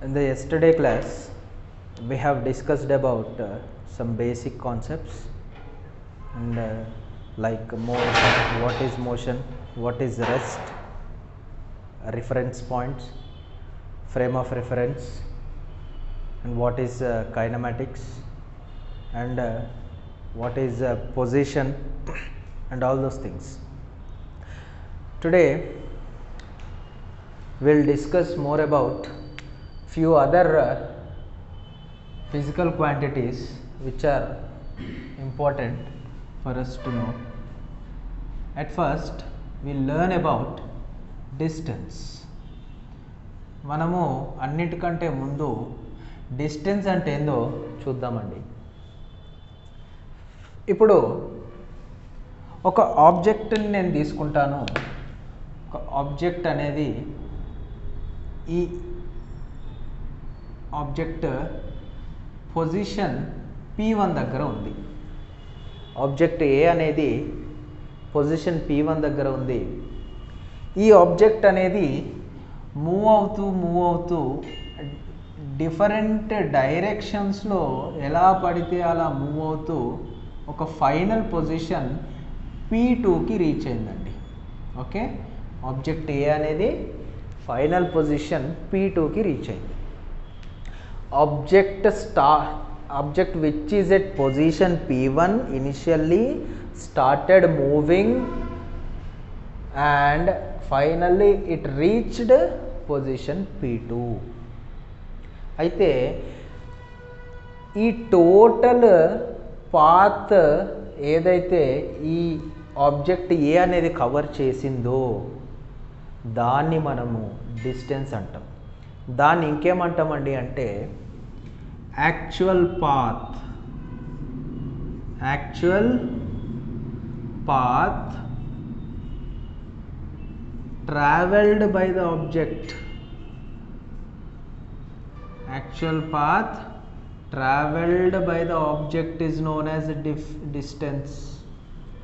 In the yesterday class, we have discussed about some basic concepts and what is motion, what is rest, reference points, frame of reference, and what is kinematics, and what is position, and all those things. Today, we'll discuss more about few other physical quantities which are important for us to know. At first, we'll learn about distance. మనము అన్నిటికంటే ముందు distance అంటే ఏందో చూద్దామండి. ఇప్పుడు ఒక ఆబ్జెక్ట్ని నేను తీసుకుంటాను. ఒక ఆబ్జెక్ట్ అనేది ఈ ఆబ్జెక్ట్ పొజిషన్ P1 దగ్గర ఉంది. ఆబ్జెక్ట్ ఏ అనేది పొజిషన్ P1 దగ్గర ఉంది. ఈ ఆబ్జెక్ట్ అనేది మూవ్ అవుతూ డిఫరెంట్ డైరెక్షన్స్లో ఎలా పడితే అలా మూవ్ అవుతూ ఒక ఫైనల్ పొజిషన్ P2కి రీచ్ అయిందండి. ఓకే, ఆబ్జెక్ట్ ఏ అనేది ఫైనల్ పొజిషన్ P2కి రీచ్ అయింది. Object which is at position P1 initially started moving and finally it reached position P2. అయితే ఈ టోటల్ పాత్ ఏదైతే ఈ ఆబ్జెక్ట్ ఏ అనేది కవర్ చేసిందో దాన్ని మనము డిస్టెన్స్ అంటాం. దాన్ని ఇంకేమంటామండి అంటే actual path travelled by the object. Actual path traveled by the object is known as distance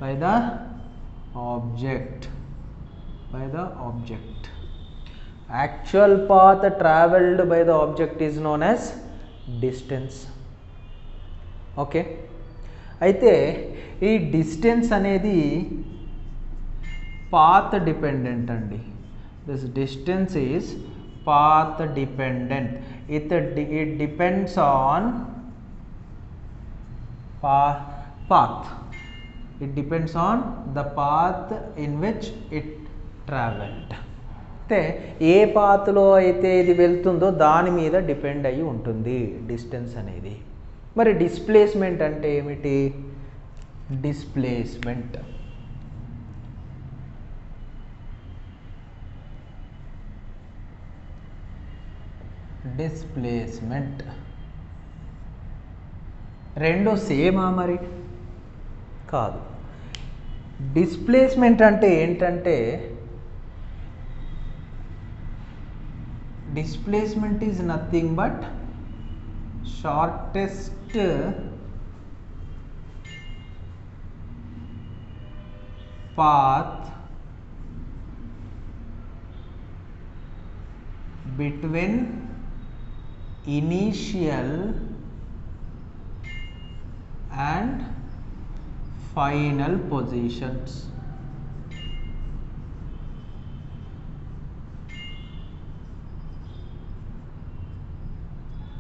by the object. Actual path traveled by the object is known as distance. Okay, అయితే ఈ distance అనేది path dependent అండి. This distance is path dependent. It depends on path. It depends on the path in which it traveled. అంటే ఏ పాత్లో అయితే ఇది వెళ్తుందో దాని మీద డిపెండ్ అయ్యి ఉంటుంది డిస్టెన్స్ అనేది. మరి డిస్ప్లేస్మెంట్ అంటే ఏమిటి? డిస్ప్లేస్మెంట్ రెండు సేమా? మరి కాదు. డిస్ప్లేస్మెంట్ అంటే ఏంటంటే displacement is nothing but shortest path between initial and final positions.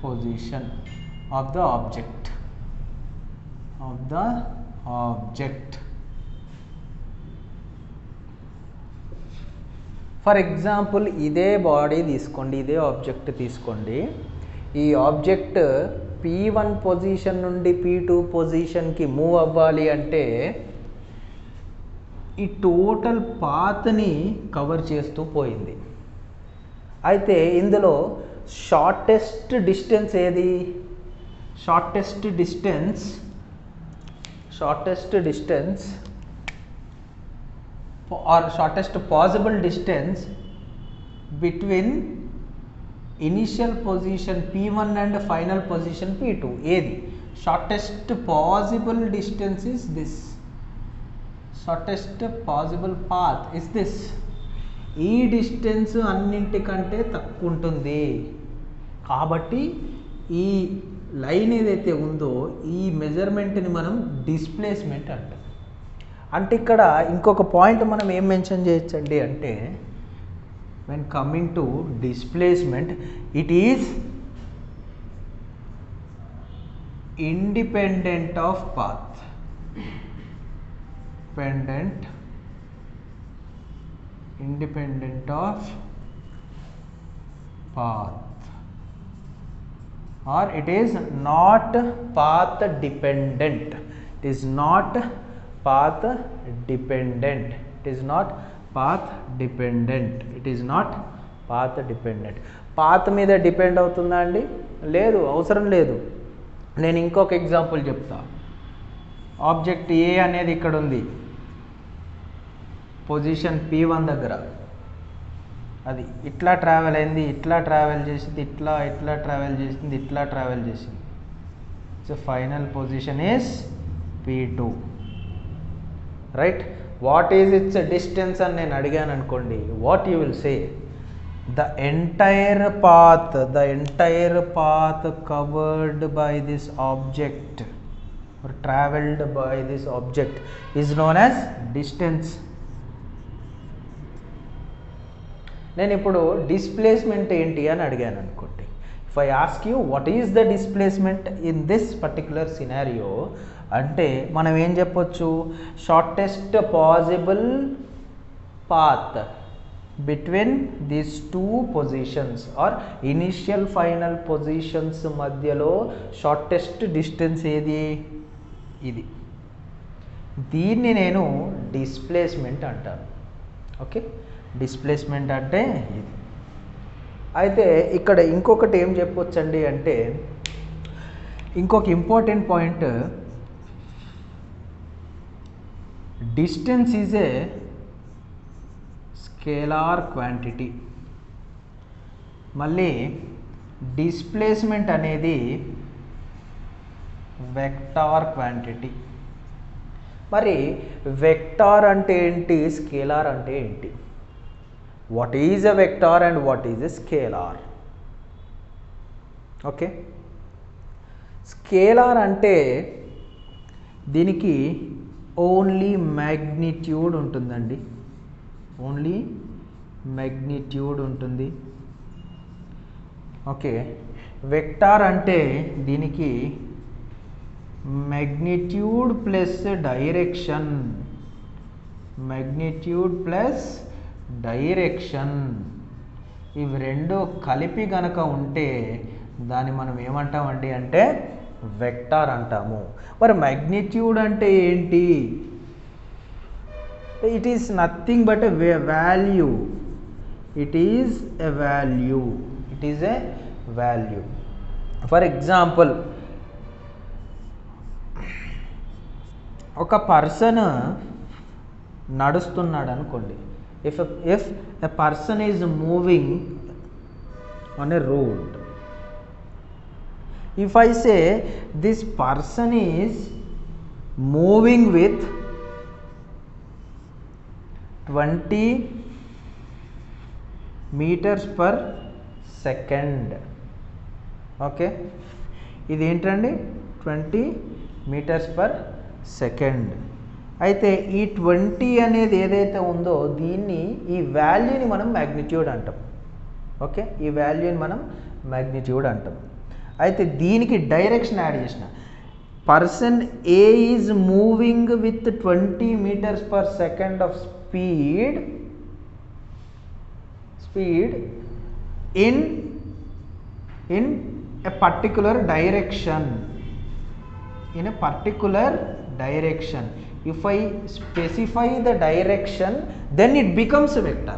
Position of the object. For example ఇదే బాడీ తీసుకోండి, ఇదే ఆబ్జెక్ట్ తీసుకోండి. ఈ ఆబ్జెక్ట్ P1 పొజిషన్ నుండి P2 పొజిషన్కి మూవ్ అవ్వాలి అంటే ఈ టోటల్ పాత్ని కవర్ చేస్తూ పోయింది. అయితే ఇందులో షార్టెస్ట్ డిస్టెన్స్ ఏది? Shortest distance or shortest possible distance between initial position P1 and final position P2. ఏది? shortest possible distance is this. shortest possible path is this. ఈ డిస్టెన్స్ అన్నింటికంటే తక్కువ ఉంటుంది. కాబట్టి ఈ లైన్ ఏదైతే ఉందో ఈ మెజర్మెంట్ని మనం డిస్ప్లేస్మెంట్ అంటాం. అంటే ఇక్కడ ఇంకొక పాయింట్ మనం ఏం మెన్షన్ చేయొచ్చండి అంటే when coming to displacement, it is independent of path. Independent of path, or it is not path dependent. It is not path dependent. It is not path dependent. It is not path dependent. Path మీద depend అవుతుందా అండి? లేదు, అవసరం లేదు. నేను ఇంకొక example చెప్తా. Object ఏ అనేది ఇక్కడ ఉంది, పొజిషన్ P1 దగ్గర. అది ఇట్లా ట్రావెల్ అయింది, ఇట్లా ట్రావెల్ చేసింది, ఇట్లా ట్రావెల్ చేసింది, ఇట్లా ట్రావెల్ చేసింది. So final position is P2, right? What is it's distance అని నేను అడిగాను అనుకోండి, what you will say? The entire path covered by this object or traveled by this object is known as distance. నేను ఇప్పుడు displacement ఏంటి అని అడిగాను అనుకోండి. If I ask you what is the displacement in this particular scenario అంటే మనం ఏం చెప్పొచ్చు? Shortest possible path between these two positions or initial final positions మధ్యలో షార్టెస్ట్ డిస్టెన్స్ ఏది? ఇది. దీన్ని నేను డిస్ప్లేస్మెంట్ అంటాను. ఓకే, డిస్ప్లేస్మెంట్ అంటే ఇది. అయితే ఇక్కడ ఇంకొకటి ఏం చెప్పొచ్చండి అంటే ఇంకొక important point, distance is a scalar quantity. మళ్ళీ డిస్ప్లేస్మెంట్ అనేది వెక్టార్ క్వాంటిటీ. మరి వెక్టార్ అంటే ఏంటి, స్కేలార్ అంటే ఏంటి? What is a vector and what is a scalar? Okay, scalar అంటే దీనికి ఓన్లీ మ్యాగ్నిట్యూడ్ ఉంటుందండి, ఓన్లీ మ్యాగ్నిట్యూడ్ ఉంటుంది. ఓకే, వెక్టార్ అంటే దీనికి magnitude plus direction, magnitude plus direction ఇవి రెండు కలిపి గనక ఉంటే దాన్ని మనం ఏమంటామండి అంటే వెక్టార్ అంటాము. మరి magnitude అంటే ఏంటి? It is nothing but a value. It is a value. It is a value. For example, ఒక పర్సన్ నడుస్తున్నాడు అనుకోండి. If a person is moving on a road, if I say this person is moving with 20 metres per second. Okay, ఇది ఏంటండి 20 metres per second. అయితే ఈ 20 అనేది ఏదైతే ఉందో దీన్ని, ఈ వాల్యూని మనం మ్యాగ్నిట్యూడ్ అంటాం. ఓకే, ఈ వాల్యూని మనం మ్యాగ్నిట్యూడ్ అంటాం. అయితే దీనికి డైరెక్షన్ యాడ్ చేసిన, person a is moving with 20 metres per second of speed in a particular direction. In a particular direction, if I specify the direction, then it becomes a vector.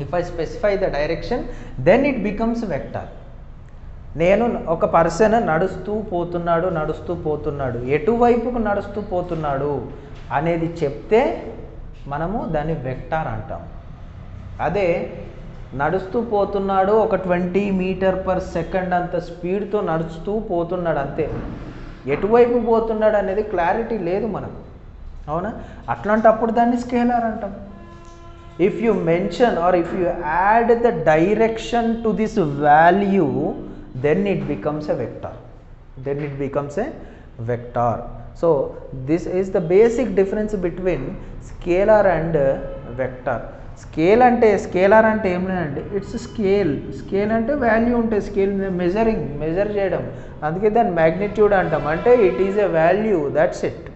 If I specify the direction, then it becomes a vector. నేను ఒక person నడుస్తూ పోతున్నాడు, ఎటువైపుకు నడుస్తూ పోతున్నాడు అనేది చెప్తే మనము దాన్ని వెక్టార్ అంటాం. అదే నడుస్తూ పోతున్నాడు, ఒక 20 మీటర్ పర్ సెకండ్ అంత స్పీడ్తో నడుస్తూ పోతున్నాడు, అంతే. ఎటువైపు పోతున్నాడు అనేది క్లారిటీ లేదు మనకు, అవునా? అట్లాంటప్పుడు దాన్ని స్కేలార్ అంటాం. if you mention or if you add the direction to this value, then it becomes a vector. So this is the basic difference between scalar and vector. Scale అంటే స్కేలార్ అంటే ఏం లేదండి, ఇట్స్ స్కేల్ అంటే value ఉంటుంది, scale measure చేయడం, అందుకే దాన్ని magnitude అంటాం, అంటే it is a value, that's it.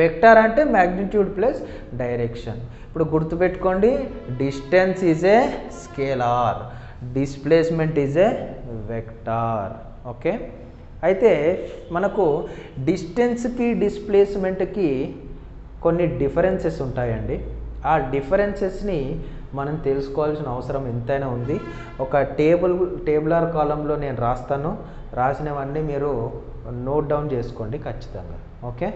Vector అంటే మ్యాగ్నిట్యూడ్ ప్లస్ డైరెక్షన్. ఇప్పుడు గుర్తుపెట్టుకోండి, distance is a scalar, displacement is a vector. Okay, అయితే మనకు డిస్టెన్స్కి డిస్ప్లేస్మెంట్కి కొన్ని డిఫరెన్సెస్ ఉంటాయండి. ఆ డిఫరెన్సెస్ని మనం తెలుసుకోవాల్సిన అవసరం ఎంతైనా ఉంది. ఒక టేబులర్ కాలంలో నేను రాస్తాను, రాసినవన్నీ మీరు నోట్ డౌన్ చేసుకోండి ఖచ్చితంగా. ఓకే.